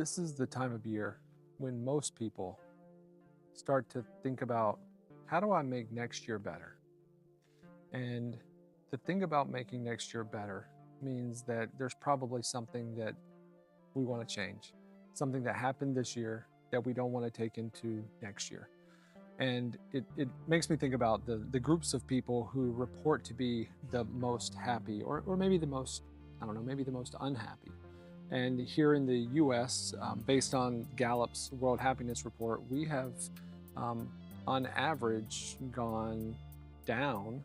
This is the time of year when most people start to think about, how do I make next year better? And the thing about making next year better means that there's probably something that we want to change, something that happened this year that we don't want to take into next year. And it makes me think about the groups of people who report to be the most happy, or maybe the most, I don't know, maybe the most unhappy. And here in the US, based on Gallup's World Happiness Report, we have, on average, gone down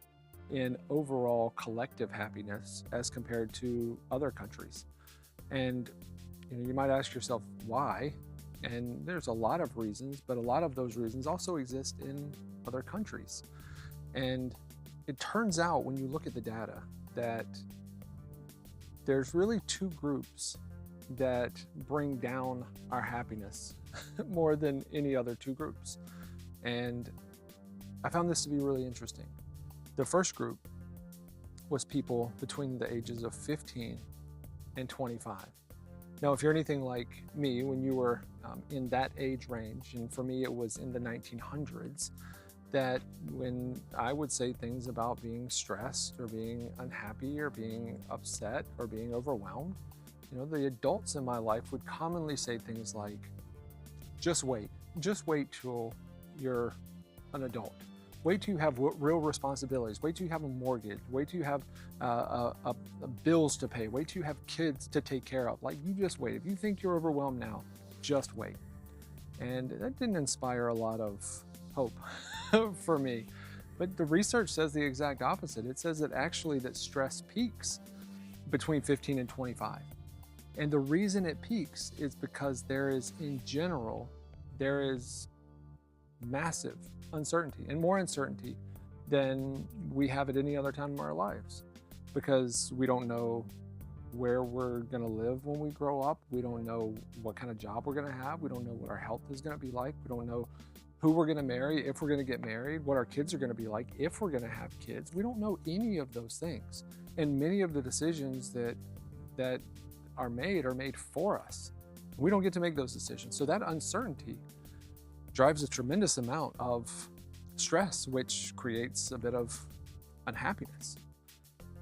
in overall collective happiness as compared to other countries. And you might ask yourself, why? And there's a lot of reasons, but a lot of those reasons also exist in other countries. And it turns out, when you look at the data, that there's really two groups that bring down our happiness more than any other two groups. And I found this to be really interesting. The first group was people between the ages of 15 and 25. Now, if you're anything like me, when you were in that age range, and for me it was in the 1900s, that when I would say things about being stressed or being unhappy or being upset or being overwhelmed, the adults in my life would commonly say things like, just wait till you're an adult. Wait till you have real responsibilities. Wait till you have a mortgage. Wait till you have bills to pay. Wait till you have kids to take care of. Like, you just wait. If you think you're overwhelmed now, just wait. And that didn't inspire a lot of hope for me. But the research says the exact opposite. It says that actually that stress peaks between 15 and 25. And the reason it peaks is because there is massive uncertainty, and more uncertainty than we have at any other time in our lives, because we don't know where we're going to live when we grow up. We don't know what kind of job we're going to have. We don't know what our health is going to be like. We don't know who we're going to marry, if we're going to get married, what our kids are going to be like, if we're going to have kids. We don't know any of those things. And many of the decisions that are made for us. We don't get to make those decisions. So that uncertainty drives a tremendous amount of stress, which creates a bit of unhappiness.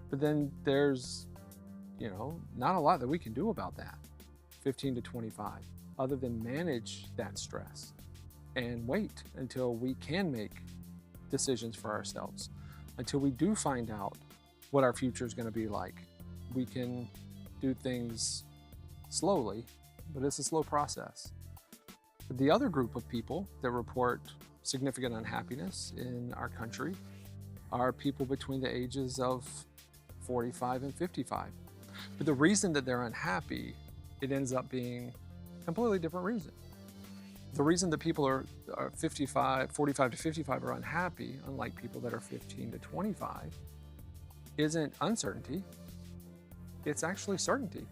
But then there's, not a lot that we can do about that, 15 to 25, other than manage that stress and wait until we can make decisions for ourselves, until we do find out what our future is going to be like. We can do things slowly, but it's a slow process. The other group of people that report significant unhappiness in our country are people between the ages of 45 and 55. But the reason that they're unhappy, it ends up being a completely different reason. The reason that people are 45 to 55 are unhappy, unlike people that are 15 to 25, isn't uncertainty. It's actually certainty,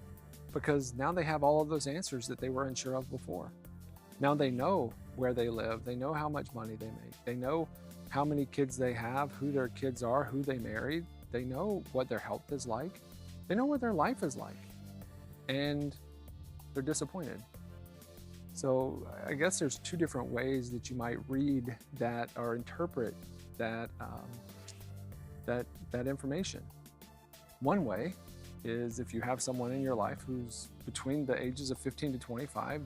because now they have all of those answers that they were unsure of before. Now they know where they live. They know how much money they make. They know how many kids they have, who their kids are, who they married. They know what their health is like. They know what their life is like. And they're disappointed. So I guess there's two different ways that you might read that or interpret that, that information. One way is if you have someone in your life who's between the ages of 15 to 25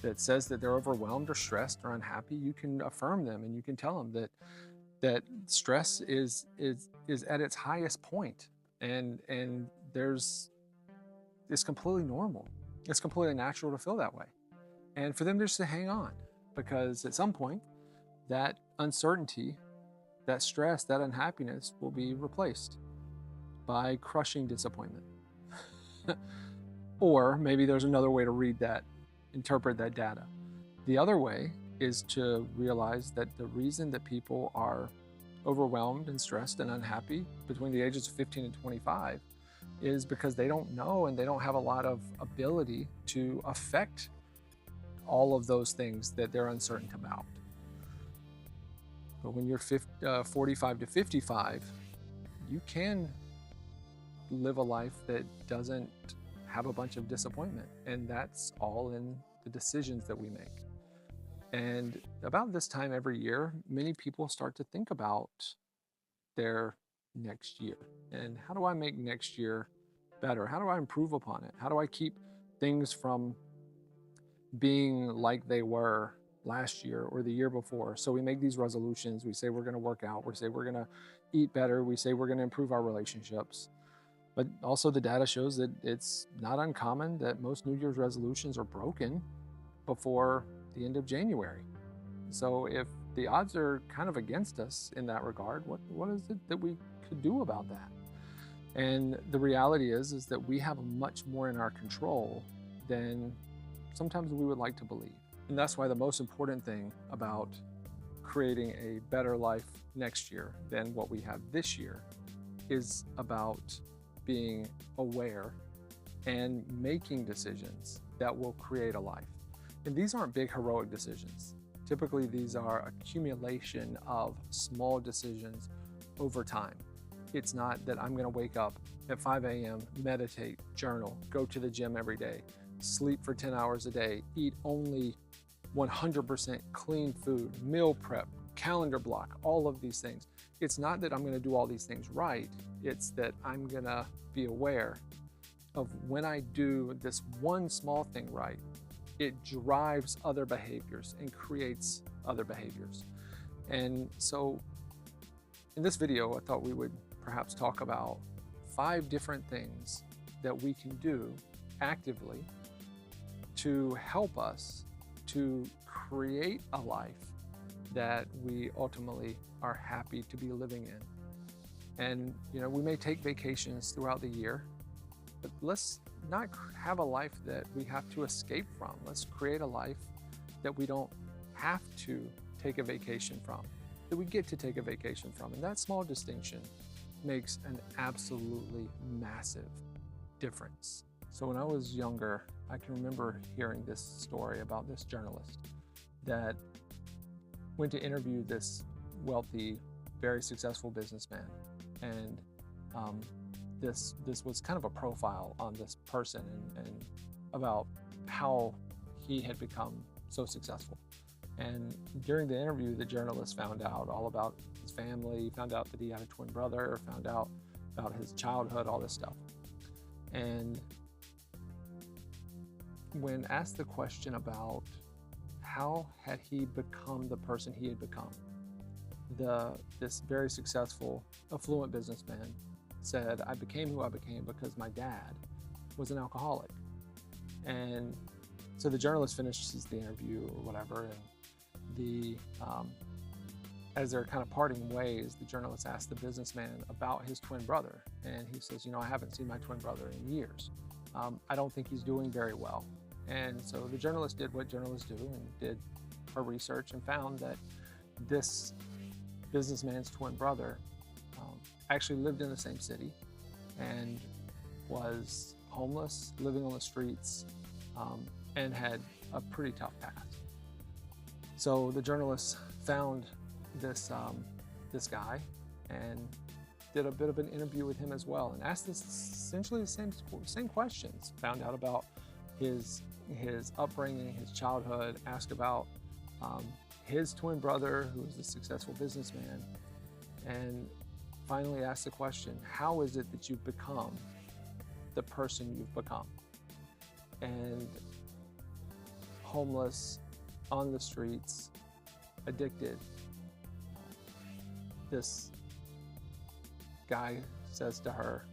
that says that they're overwhelmed or stressed or unhappy, you can affirm them and you can tell them that stress is at its highest point, and it's completely normal. It's completely natural to feel that way. And for them just to hang on, because at some point that uncertainty, that stress, that unhappiness will be replaced by crushing disappointment. Or maybe there's another way to read that, interpret that data. The other way is to realize that the reason that people are overwhelmed and stressed and unhappy between the ages of 15 and 25 is because they don't know, and they don't have a lot of ability to affect all of those things that they're uncertain about. But when you're 45 to 55, you can live a life that doesn't have a bunch of disappointment. And that's all in the decisions that we make. And about this time every year, many people start to think about their next year. And how do I make next year better? How do I improve upon it? How do I keep things from being like they were last year or the year before? So we make these resolutions. We say we're going to work out. We say we're going to eat better. We say we're going to improve our relationships. But also the data shows that it's not uncommon that most New Year's resolutions are broken before the end of January. So if the odds are kind of against us in that regard, what is it that we could do about that? And the reality is that we have much more in our control than sometimes we would like to believe. And that's why the most important thing about creating a better life next year than what we have this year is about being aware and making decisions that will create a life. And these aren't big heroic decisions. Typically, these are accumulation of small decisions over time. It's not that I'm going to wake up at 5 a.m., meditate, journal, go to the gym every day, sleep for 10 hours a day, eat only 100% clean food, meal prep, calendar block, all of these things. It's not that I'm going to do all these things right. It's that I'm going to be aware of when I do this one small thing right, it drives other behaviors and creates other behaviors. And so in this video, I thought we would perhaps talk about 5 different things that we can do actively to help us to create a life that we ultimately are happy to be living in. And we may take vacations throughout the year, but let's not have a life that we have to escape from. Let's create a life that we don't have to take a vacation from, that we get to take a vacation from. And that small distinction makes an absolutely massive difference. So when I was younger, I can remember hearing this story about this journalist that went to interview this wealthy, very successful businessman. And this was kind of a profile on this person and about how he had become so successful. And during the interview, the journalist found out all about his family, found out that he had a twin brother, found out about his childhood, all this stuff. And when asked the question about how had he become the person he had become, this very successful, affluent businessman said, I became who I became because my dad was an alcoholic. And so the journalist finishes the interview or whatever, and as they're kind of parting ways, the journalist asked the businessman about his twin brother. And he says, I haven't seen my twin brother in years. I don't think he's doing very well. And so the journalist did what journalists do and did her research and found that this businessman's twin brother actually lived in the same city and was homeless, living on the streets, and had a pretty tough past. So the journalist found this guy and did a bit of an interview with him as well, and asked essentially the same questions. Found out about his upbringing, his childhood. Asked about his twin brother, who was a successful businessman, and finally asked the question, how is it that you've become the person you've become? And homeless, on the streets, addicted, this guy says to her,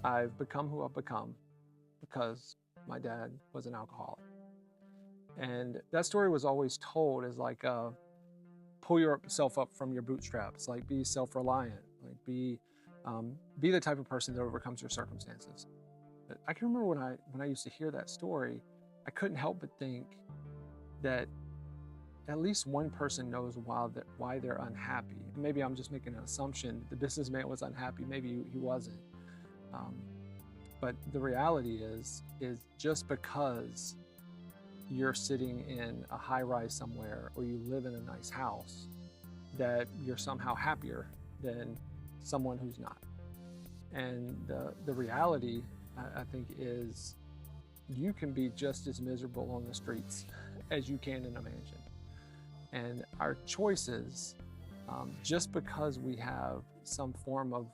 I've become who I've become because my dad was an alcoholic. And that story was always told as like pull yourself up from your bootstraps, like be self-reliant, like be the type of person that overcomes your circumstances. But I can remember when I used to hear that story, I couldn't help but think that at least one person knows why they're unhappy. Maybe I'm just making an assumption that the businessman was unhappy. Maybe he wasn't. But the reality is just because you're sitting in a high-rise somewhere or you live in a nice house, that you're somehow happier than someone who's not. And the reality I think is you can be just as miserable on the streets as you can in a mansion. And our choices, just because we have some form of,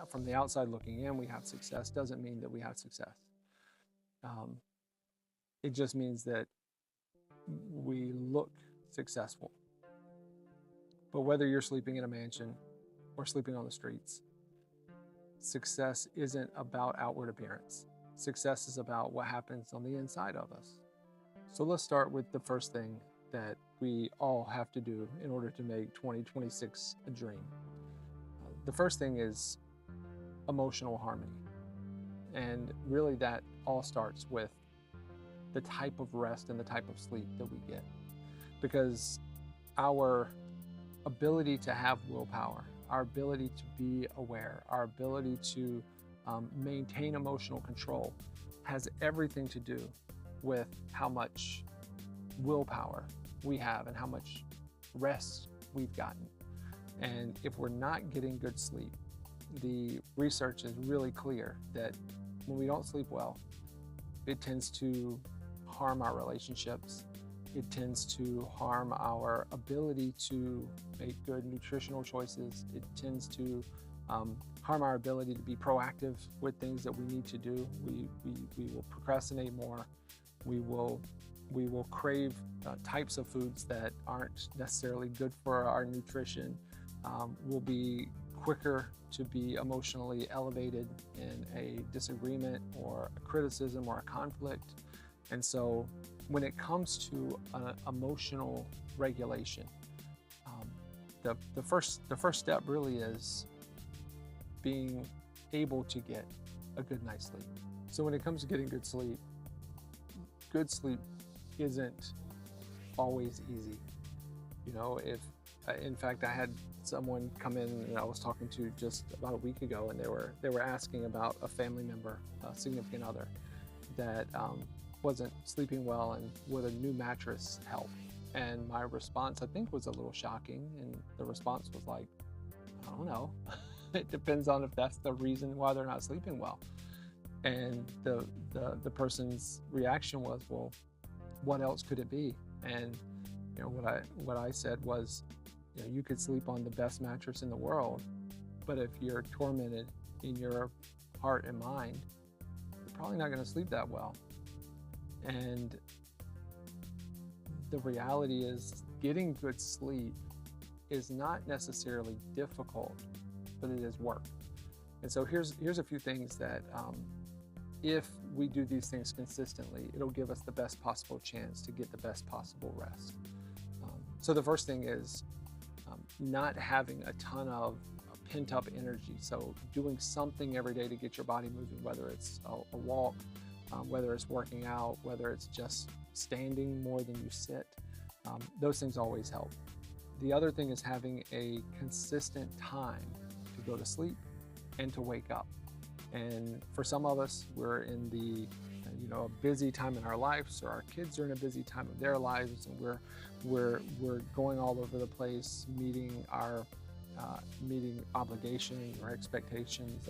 from the outside looking in, we have success, doesn't mean that we have success. It just means that we look successful. But whether you're sleeping in a mansion or sleeping on the streets, success isn't about outward appearance. Success is about what happens on the inside of us. So let's start with the first thing that we all have to do in order to make 2026 a dream. The first thing is emotional harmony. And really that all starts with the type of rest and the type of sleep that we get. Because our ability to have willpower, our ability to be aware, our ability to maintain emotional control has everything to do with how much willpower we have and how much rest we've gotten. And if we're not getting good sleep, the research is really clear that when we don't sleep well, it tends to harm our relationships. It tends to harm our ability to make good nutritional choices. It tends to harm our ability to be proactive with things that we need to do. We will procrastinate more. We will crave types of foods that aren't necessarily good for our nutrition. We'll be quicker to be emotionally elevated in a disagreement or a criticism or a conflict. And so when it comes to emotional regulation, the first step really is being able to get a good night's sleep. So when it comes to getting good sleep isn't always easy. If in fact I had someone come in and I was talking to just about a week ago, and they were asking about a family member, a significant other, that wasn't sleeping well and would a new mattress help? And my response, I think, was a little shocking. And the response was like, I don't know. It depends on if that's the reason why they're not sleeping well. And the person's reaction was, well, what else could it be? And what I said was, you could sleep on the best mattress in the world, but if you're tormented in your heart and mind, you're probably not going to sleep that well. And the reality is, getting good sleep is not necessarily difficult, but it is work. And so here's a few things that if we do these things consistently, it'll give us the best possible chance to get the best possible rest. So the first thing is not having a ton of pent-up energy. So doing something every day to get your body moving, whether it's a walk, whether it's working out, whether it's just standing more than you sit. Those things always help. The other thing is having a consistent time to go to sleep and to wake up. And for some of us, we're in the a busy time in our lives, or our kids are in a busy time of their lives, and we're going all over the place, meeting obligations or expectations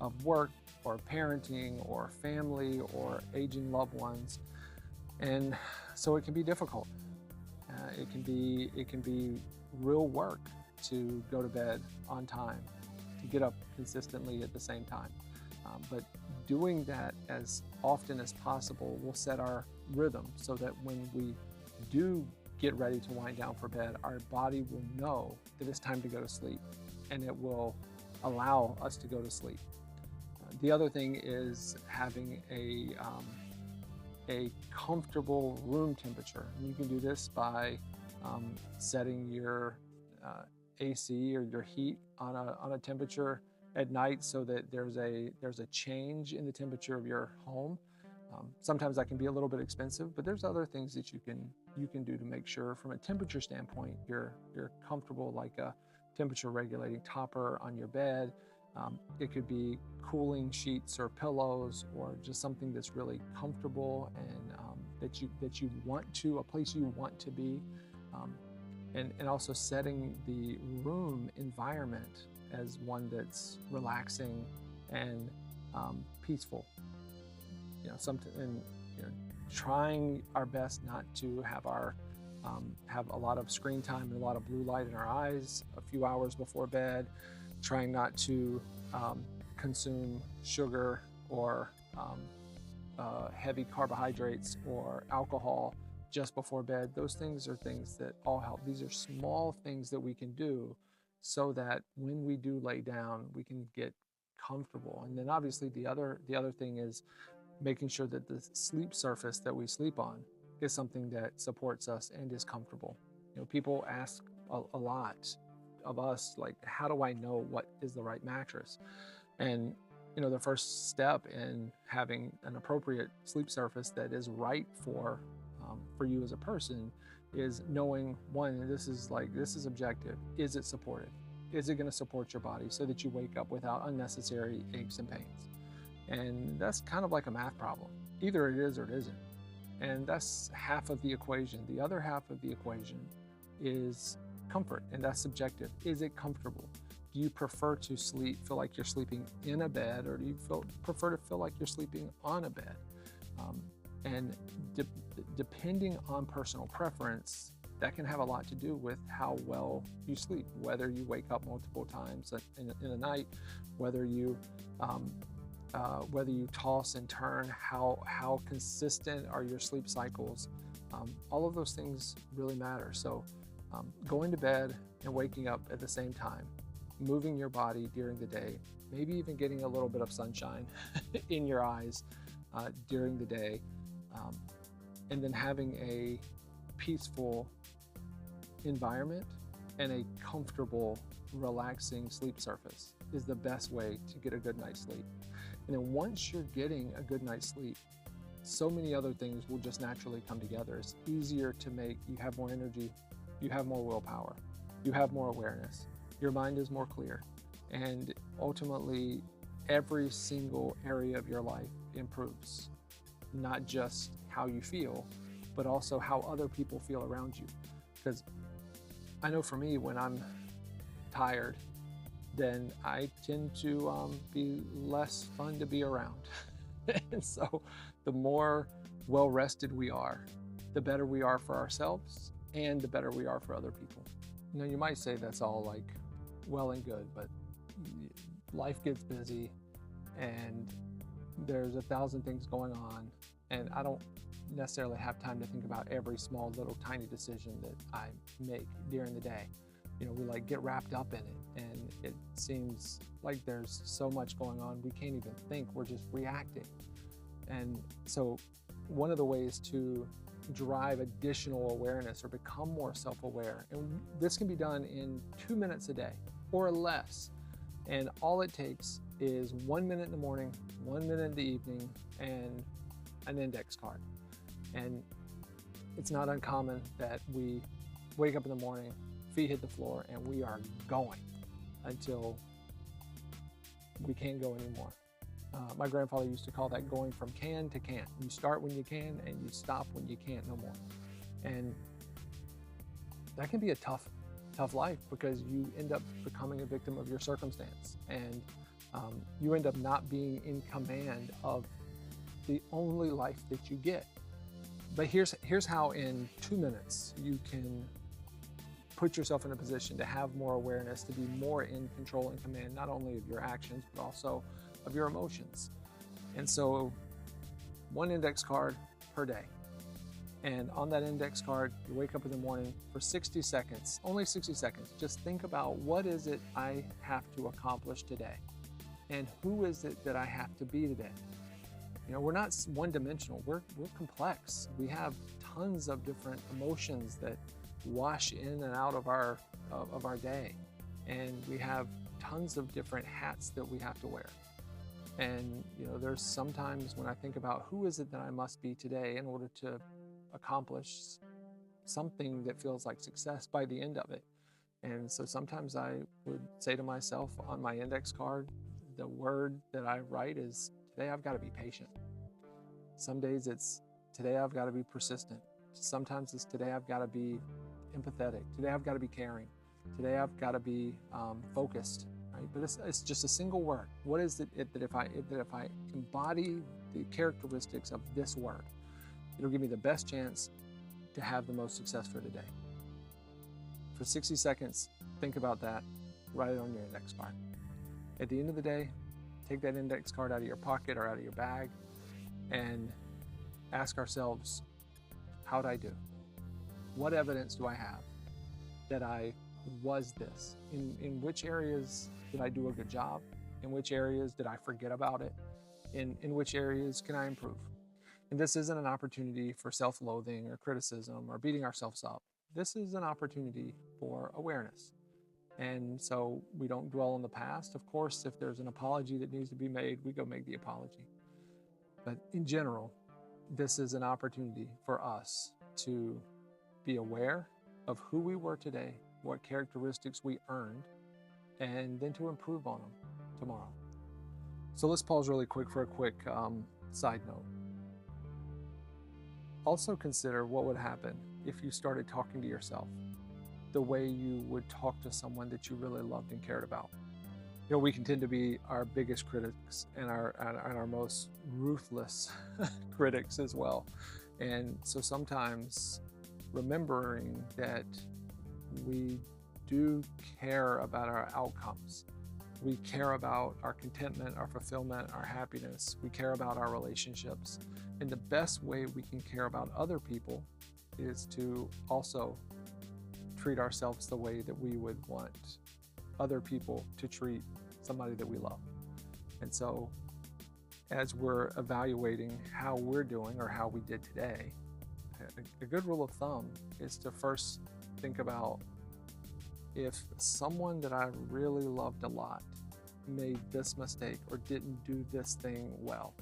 of work or parenting or family or aging loved ones. And so it can be difficult. It can be real work to go to bed on time, to get up consistently at the same time. But doing that as often as possible will set our rhythm so that when we do get ready to wind down for bed, our body will know that it's time to go to sleep, and it will allow us to go to sleep. The other thing is having a comfortable room temperature. And you can do this by setting your AC or your heat on a temperature at night, so that there's a change in the temperature of your home. Sometimes that can be a little bit expensive, but there's other things that you can do to make sure, from a temperature standpoint, you're comfortable, like a temperature regulating topper on your bed. It could be cooling sheets or pillows, or just something that's really comfortable and that you want to, a place you want to be, and also setting the room environment as one that's relaxing and peaceful. And you know, trying our best not to have have a lot of screen time and a lot of blue light in our eyes a few hours before bed, trying not to consume sugar or heavy carbohydrates or alcohol just before bed. Those things are things that all help. These are small things that we can do so that when we do lay down, we can get comfortable. And then obviously the other thing is making sure that the sleep surface that we sleep on is something that supports us and is comfortable. People ask a lot of us, like, how do I know what is the right mattress? And the first step in having an appropriate sleep surface that is right for you as a person is knowing, one, this is objective. Is it supportive? Is it going to support your body so that you wake up without unnecessary aches and pains? And that's kind of like a math problem. Either it is or it isn't. And that's half of the equation. The other half of the equation is comfort, and that's subjective. Is it comfortable? Do you prefer to feel like you're sleeping in a bed, or do you prefer to feel like you're sleeping on a bed? And depending on personal preference, that can have a lot to do with how well you sleep, whether you wake up multiple times in a night, whether you toss and turn, how consistent are your sleep cycles. All of those things really matter. So going to bed and waking up at the same time, moving your body during the day, maybe even getting a little bit of sunshine in your eyes during the day, and then having a peaceful environment and a comfortable, relaxing sleep surface is the best way to get a good night's sleep. And then once you're getting a good night's sleep, so many other things will just naturally come together. It's easier to make. You have more energy, you have more willpower, you have more awareness, your mind is more clear, and ultimately every single area of your life improves. Not just how you feel, but also how other people feel around you. Because I know for me, when I'm tired, then I tend to be less fun to be around. And so the more well-rested we are, the better we are for ourselves and the better we are for other people. You might say that's all like well and good, but life gets busy and there's 1,000 things going on, and I don't necessarily have time to think about every small little tiny decision that I make during the day. We get wrapped up in it, and it seems like there's so much going on we can't even think, we're just reacting. And so one of the ways to drive additional awareness or become more self-aware, and this can be done in 2 minutes a day or less, and all it takes is 1 minute in the morning, 1 minute in the evening, and an index card. And it's not uncommon that we wake up in the morning, feet hit the floor, and we are going until we can't go anymore. My grandfather used to call that going from can to can't. You start when you can and you stop when you can't no more. And that can be a tough life, because you end up becoming a victim of your circumstance, and you end up not being in command of the only life that you get. But here's how in 2 minutes you can put yourself in a position to have more awareness, to be more in control and command, not only of your actions, but also of your emotions. And so 1 index card per day. And on that index card, you wake up in the morning for 60 seconds, only 60 seconds. Just think about, what is it I have to accomplish today? And who is it that I have to be today? We're not one-dimensional, we're complex. We have tons of different emotions that wash in and out of our day. And we have tons of different hats that we have to wear. And there's sometimes when I think about who is it that I must be today in order to accomplish something that feels like success by the end of it. And so sometimes I would say to myself on my index card, the word that I write is, today I've got to be patient. Some days it's, today I've got to be persistent. Sometimes it's, today I've got to be empathetic. Today I've got to be caring. Today I've got to be focused. Right? right? But it's just a single word. What is it that if I embody the characteristics of this word, it'll give me the best chance to have the most success for today. For 60 seconds, think about that, write it on your index card. At the end of the day, take that index card out of your pocket or out of your bag and ask ourselves, how'd I do? What evidence do I have that I was this? In which areas did I do a good job? In which areas did I forget about it? In which areas can I improve? And this isn't an opportunity for self-loathing or criticism or beating ourselves up. This is an opportunity for awareness. And so we don't dwell on the past. Of course, if there's an apology that needs to be made, we go make the apology. But in general, this is an opportunity for us to be aware of who we were today, what characteristics we earned, and then to improve on them tomorrow. So let's pause really quick for a quick side note. Also consider what would happen if you started talking to yourself the way you would talk to someone that you really loved and cared about. You know, we can tend to be our biggest critics and our most ruthless critics as well. And so sometimes remembering that we do care about our outcomes. We care about our contentment, our fulfillment, our happiness. We care about our relationships. And the best way we can care about other people is to also treat ourselves the way that we would want other people to treat somebody that we love. And so as we're evaluating how we're doing or how we did today, a good rule of thumb is to first think about, if someone that I really loved a lot made this mistake or didn't do this thing well,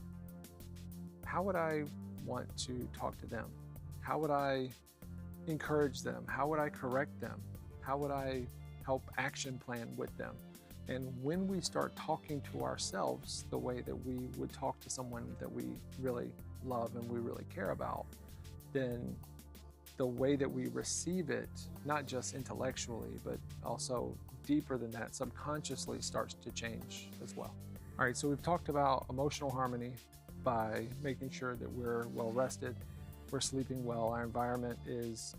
how would I want to talk to them? How would I encourage them? How would I correct them? How would I help action plan with them? And when we start talking to ourselves the way that we would talk to someone that we really love and we really care about, then the way that we receive it, not just intellectually, but also deeper than that, subconsciously starts to change as well. All right, so we've talked about emotional harmony by making sure that we're well rested, we're sleeping well, our environment is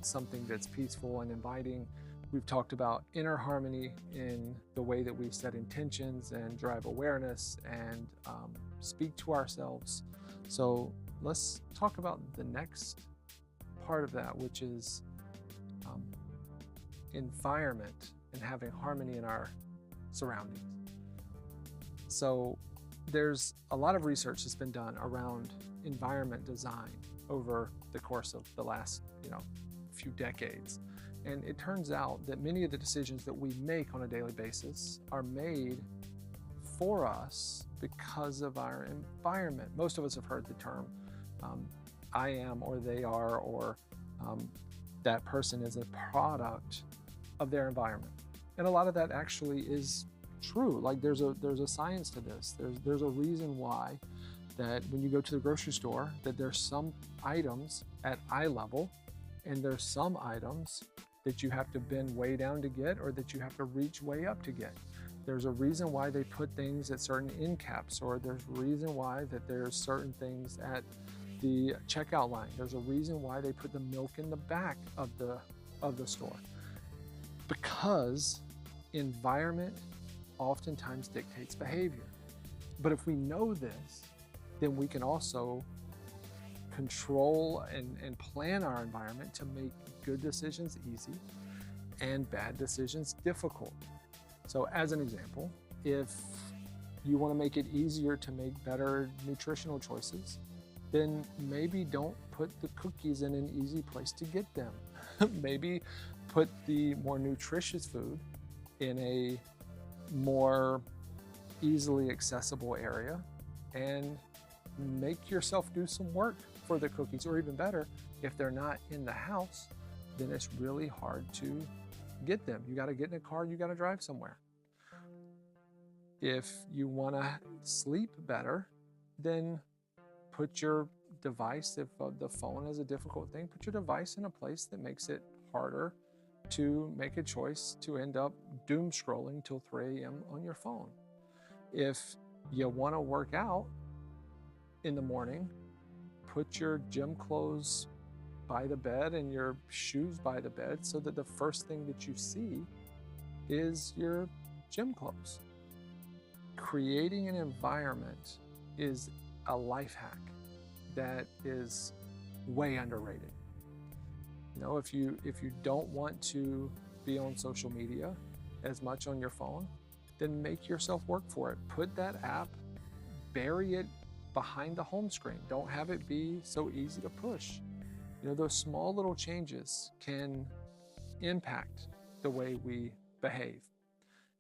something that's peaceful and inviting. We've talked about inner harmony in the way that we set intentions and drive awareness and speak to ourselves. So let's talk about the next part of that, which is environment and having harmony in our surroundings. So there's a lot of research that's been done around environment design over the course of the last, few decades. And it turns out that many of the decisions that we make on a daily basis are made for us because of our environment. Most of us have heard the term I am, or they are, or that person is a product of their environment. And a lot of that actually is true. Like there's a science to this. There's a reason why that when you go to the grocery store, that there's some items at eye level and there's some items that you have to bend way down to get or that you have to reach way up to get. There's a reason why they put things at certain end caps, or there's a reason why that there's certain things at the checkout line. There's a reason why they put the milk in the back of the store. Because environment oftentimes dictates behavior. But if we know this, then we can also control and plan our environment to make good decisions easy and bad decisions difficult. So as an example, if you want to make it easier to make better nutritional choices, then maybe don't put the cookies in an easy place to get them. Maybe put the more nutritious food in a more easily accessible area and make yourself do some work for the cookies. Or even better, if they're not in the house, then it's really hard to get them. You got to get in a car, you got to drive somewhere. If you want to sleep better, then put your device, if the phone is a difficult thing, put your device in a place that makes it harder to make a choice to end up doom scrolling till 3 a.m. on your phone. If you want to work out in the morning, put your gym clothes by the bed and your shoes by the bed so that the first thing that you see is your gym clothes. Creating an environment is a life hack that is way underrated. You know, if you don't want to be on social media as much on your phone, then make yourself work for it. Put that app, bury it behind the home screen. Don't have it be so easy to push. You know, those small little changes can impact the way we behave.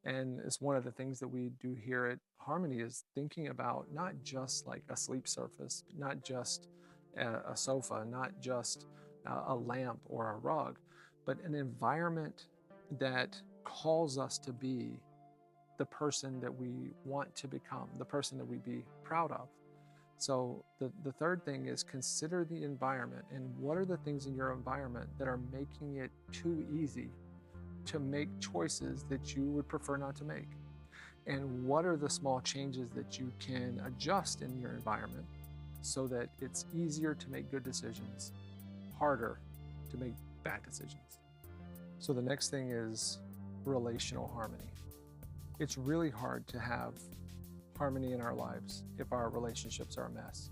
And it's one of the things that we do here at Harmony is thinking about not just like a sleep surface, not just a sofa, not just a lamp or a rug, but an environment that calls us to be the person that we want to become, the person that we'd be proud of. So the third thing is consider the environment and what are the things in your environment that are making it too easy to make choices that you would prefer not to make? And what are the small changes that you can adjust in your environment so that it's easier to make good decisions, harder to make bad decisions? So the next thing is relational harmony. It's really hard to have harmony in our lives if our relationships are a mess.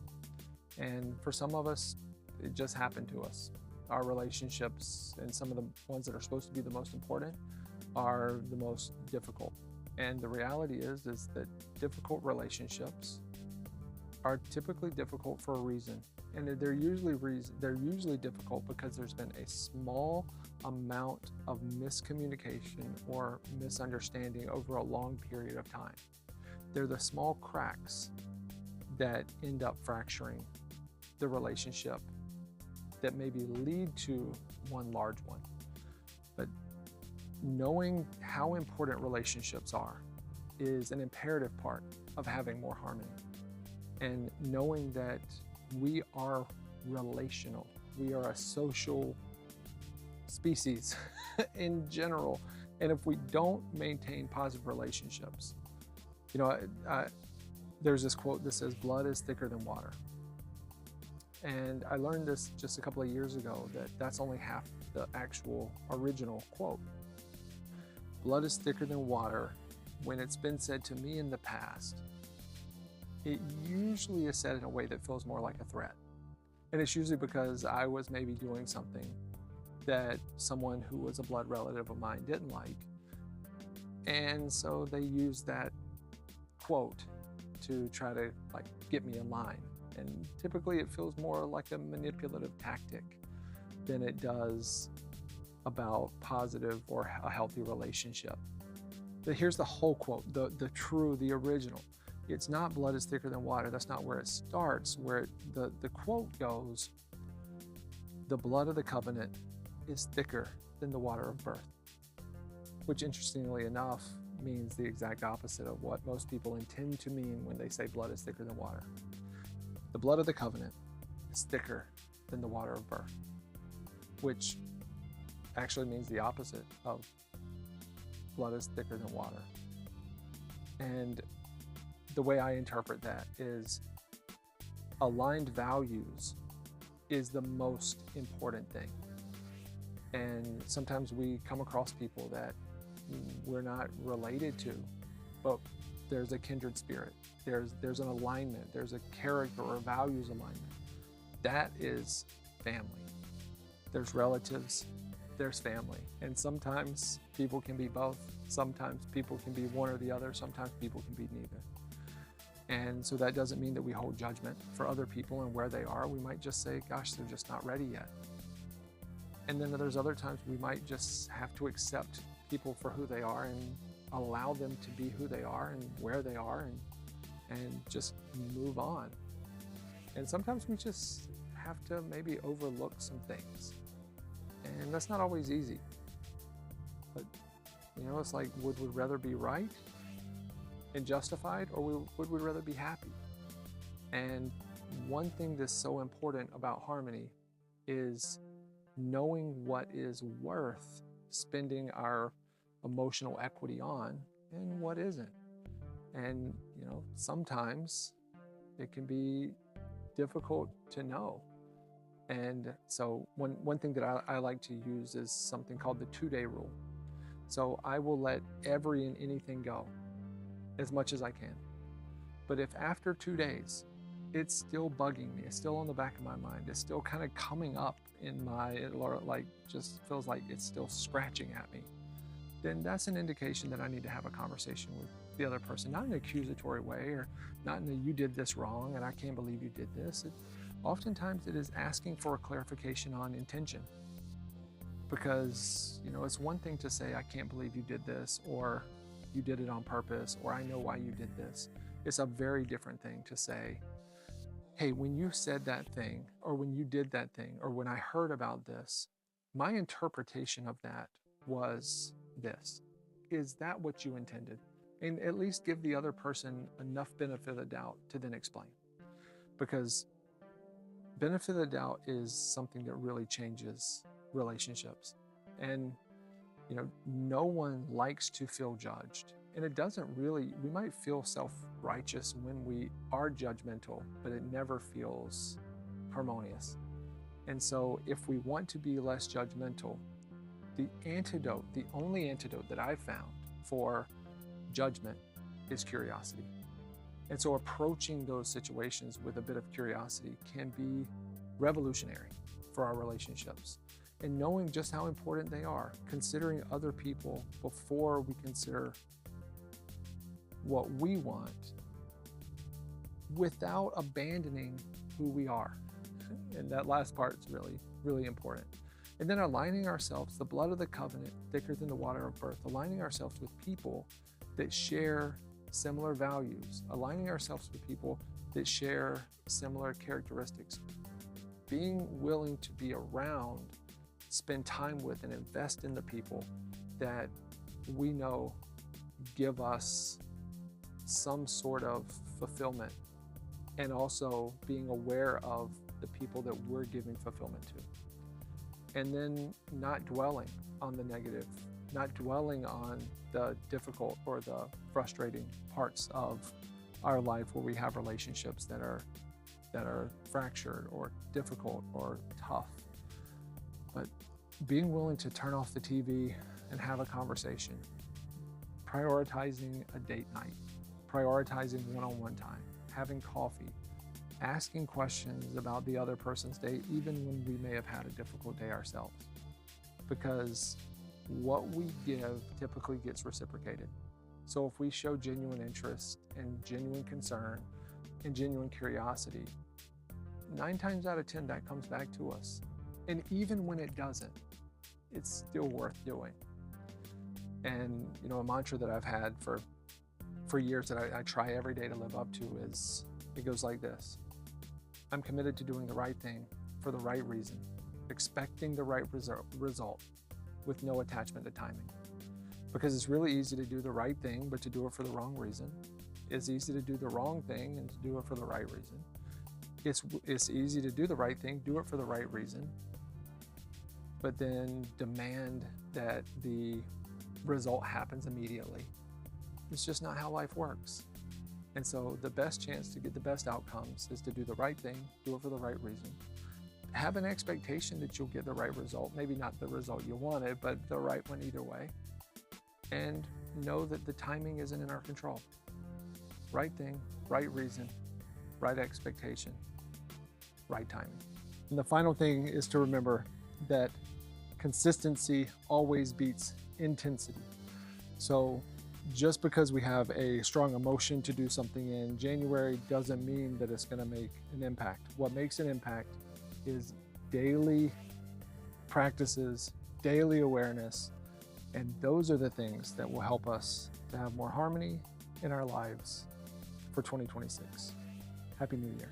And for some of us, it just happened to us. Our relationships, and some of the ones that are supposed to be the most important, are the most difficult. And the reality is that difficult relationships are typically difficult for a reason. And they're usually difficult because there's been a small amount of miscommunication or misunderstanding over a long period of time. They're the small cracks that end up fracturing the relationship that maybe lead to one large one. But knowing how important relationships are is an imperative part of having more harmony. And knowing that we are relational, we are a social species in general. And if we don't maintain positive relationships, you know, there's this quote that says, blood is thicker than water. And I learned this just a couple of years ago, that that's only half the actual original quote. Blood is thicker than water. When it's been said to me in the past, it usually is said in a way that feels more like a threat. And it's usually because I was maybe doing something that someone who was a blood relative of mine didn't like. And so they used that quote to try to like get me in line. And typically it feels more like a manipulative tactic than it does about positive or a healthy relationship. But here's the whole quote, the original. It's not blood is thicker than water. That's not where it starts. Where the quote goes, the blood of the covenant is thicker than the water of birth, which interestingly enough means the exact opposite of what most people intend to mean when they say blood is thicker than water. The blood of the covenant is thicker than the water of birth, which actually means the opposite of blood is thicker than water. And the way I interpret that is aligned values is the most important thing. And sometimes we come across people that we're not related to, but there's a kindred spirit. There's an alignment. There's a character or values alignment. That is family. There's relatives, there's family. And sometimes people can be both. Sometimes people can be one or the other. Sometimes people can be neither. And so that doesn't mean that we hold judgment for other people and where they are. We might just say, gosh, they're just not ready yet. And then there's other times we might just have to accept people for who they are and allow them to be who they are and where they are and just move on. And sometimes we just have to maybe overlook some things. And that's not always easy. But, you know, it's like, would we rather be right and justified, or would we rather be happy? And one thing that's so important about harmony is knowing what is worth spending our emotional equity on and what isn't. And, sometimes it can be difficult to know. And so one thing that I like to use is something called the 2-day rule. So I will let every and anything go as much as I can. But if after 2 days, it's still bugging me, it's still on the back of my mind, it's still kind of coming up in just feels like it's still scratching at me, then that's an indication that I need to have a conversation with the other person, not in an accusatory way or not in a you did this wrong and I can't believe you did this. Oftentimes it is asking for a clarification on intention. Because, it's one thing to say, I can't believe you did this, or you did it on purpose, or I know why you did this. It's a very different thing to say, hey, when you said that thing, or when you did that thing, or when I heard about this, my interpretation of that was this. Is that what you intended? And at least give the other person enough benefit of the doubt to then explain. Because benefit of the doubt is something that really changes relationships. And, no one likes to feel judged. And it doesn't really, we might feel self-righteous when we are judgmental, but it never feels harmonious. And so if we want to be less judgmental, the only antidote that I've found for judgment is curiosity. And so approaching those situations with a bit of curiosity can be revolutionary for our relationships. And knowing just how important they are, considering other people before we consider what we want, without abandoning who we are. And that last part is really, really important. And then aligning ourselves, the blood of the covenant, thicker than the water of birth, aligning ourselves with people that share similar values, aligning ourselves with people that share similar characteristics, being willing to be around, spend time with, and invest in the people that we know give us some sort of fulfillment, and also being aware of the people that we're giving fulfillment to. And then not dwelling on the negative, not dwelling on the difficult or the frustrating parts of our life where we have relationships that are fractured or difficult or tough. But being willing to turn off the TV and have a conversation, prioritizing a date night, prioritizing one-on-one time, having coffee, asking questions about the other person's day, even when we may have had a difficult day ourselves. Because what we give typically gets reciprocated. So if we show genuine interest and genuine concern and genuine curiosity, 9 times out of 10, that comes back to us. And even when it doesn't, it's still worth doing. And, a mantra that I've had for years that I try every day to live up to is, it goes like this. I'm committed to doing the right thing for the right reason, expecting the right result with no attachment to timing. Because it's really easy to do the right thing, but to do it for the wrong reason. It's easy to do the wrong thing and to do it for the right reason. It's easy to do the right thing, do it for the right reason, but then demand that the result happens immediately. It's just not how life works. And so the best chance to get the best outcomes is to do the right thing, do it for the right reason. Have an expectation that you'll get the right result, maybe not the result you wanted, but the right one either way. And know that the timing isn't in our control. Right thing, right reason, right expectation, right timing. And the final thing is to remember that consistency always beats intensity. So just because we have a strong emotion to do something in January doesn't mean that it's going to make an impact. What makes an impact is daily practices, daily awareness, and those are the things that will help us to have more harmony in our lives for 2026. Happy New Year.